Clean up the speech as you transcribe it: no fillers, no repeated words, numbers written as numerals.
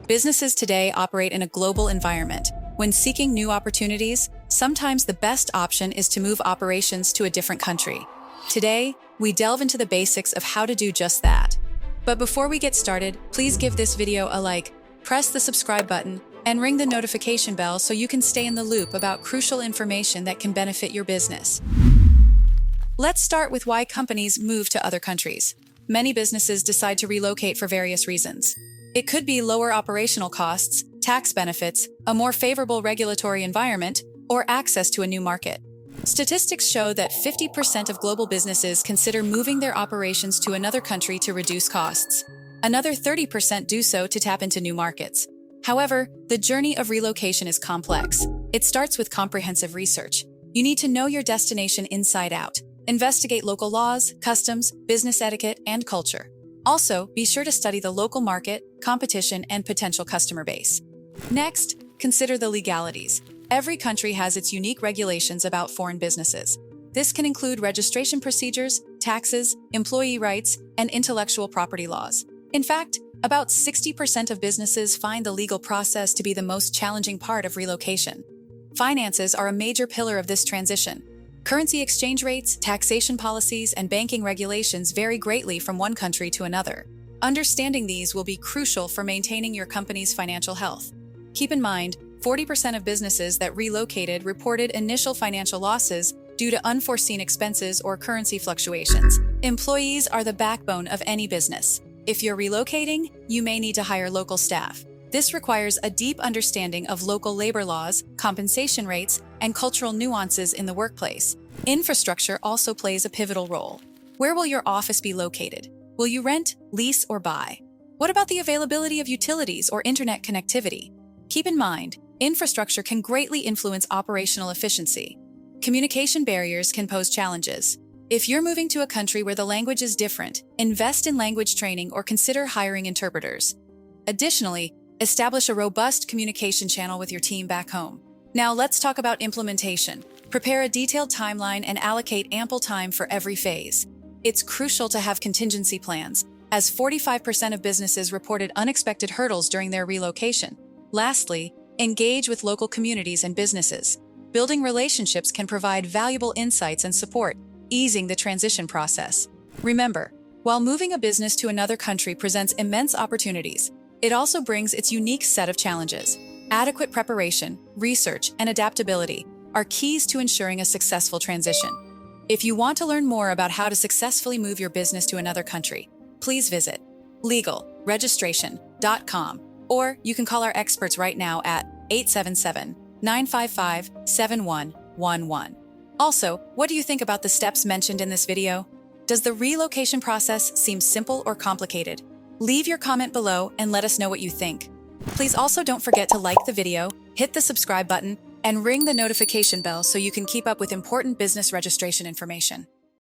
Businesses today operate in a global environment. When seeking new opportunities, sometimes the best option is to move operations to a different country. Today, we delve into the basics of how to do just that. But before we get started, please give this video a like, press the subscribe button, and ring the notification bell so you can stay in the loop about crucial information that can benefit your business. Let's start with why companies move to other countries. Many businesses decide to relocate for various reasons. It could be lower operational costs, tax benefits, a more favorable regulatory environment, or access to a new market. Statistics show that 50% of global businesses consider moving their operations to another country to reduce costs. Another 30% do so to tap into new markets. However, the journey of relocation is complex. It starts with comprehensive research. You need to know your destination inside out. Investigate local laws, customs, business etiquette, and culture. Also, be sure to study the local market, competition, and potential customer base. Next, consider the legalities. Every country has its unique regulations about foreign businesses. This can include registration procedures, taxes, employee rights, and intellectual property laws. In fact, about 60% of businesses find the legal process to be the most challenging part of relocation. Finances are a major pillar of this transition. Currency exchange rates, taxation policies, and banking regulations vary greatly from one country to another. Understanding these will be crucial for maintaining your company's financial health. Keep in mind, 40% of businesses that relocated reported initial financial losses due to unforeseen expenses or currency fluctuations. Employees are the backbone of any business. If you're relocating, you may need to hire local staff. This requires a deep understanding of local labor laws, compensation rates, and cultural nuances in the workplace. Infrastructure also plays a pivotal role. Where will your office be located? Will you rent, lease, or buy? What about the availability of utilities or internet connectivity? Keep in mind, infrastructure can greatly influence operational efficiency. Communication barriers can pose challenges. If you're moving to a country where the language is different, invest in language training or consider hiring interpreters. Additionally, establish a robust communication channel with your team back home. Now let's talk about implementation. Prepare a detailed timeline and allocate ample time for every phase. It's crucial to have contingency plans, as 45% of businesses reported unexpected hurdles during their relocation. Lastly, engage with local communities and businesses. Building relationships can provide valuable insights and support, easing the transition process. Remember, while moving a business to another country presents immense opportunities, it also brings its unique set of challenges. Adequate preparation, research, and adaptability are keys to ensuring a successful transition. If you want to learn more about how to successfully move your business to another country, please visit legalregistration.com, or you can call our experts right now at 877-955-7111. Also, what do you think about the steps mentioned in this video? Does the relocation process seem simple or complicated? Leave your comment below and let us know what you think. Please also don't forget to like the video, hit the subscribe button, and ring the notification bell so you can keep up with important business registration information.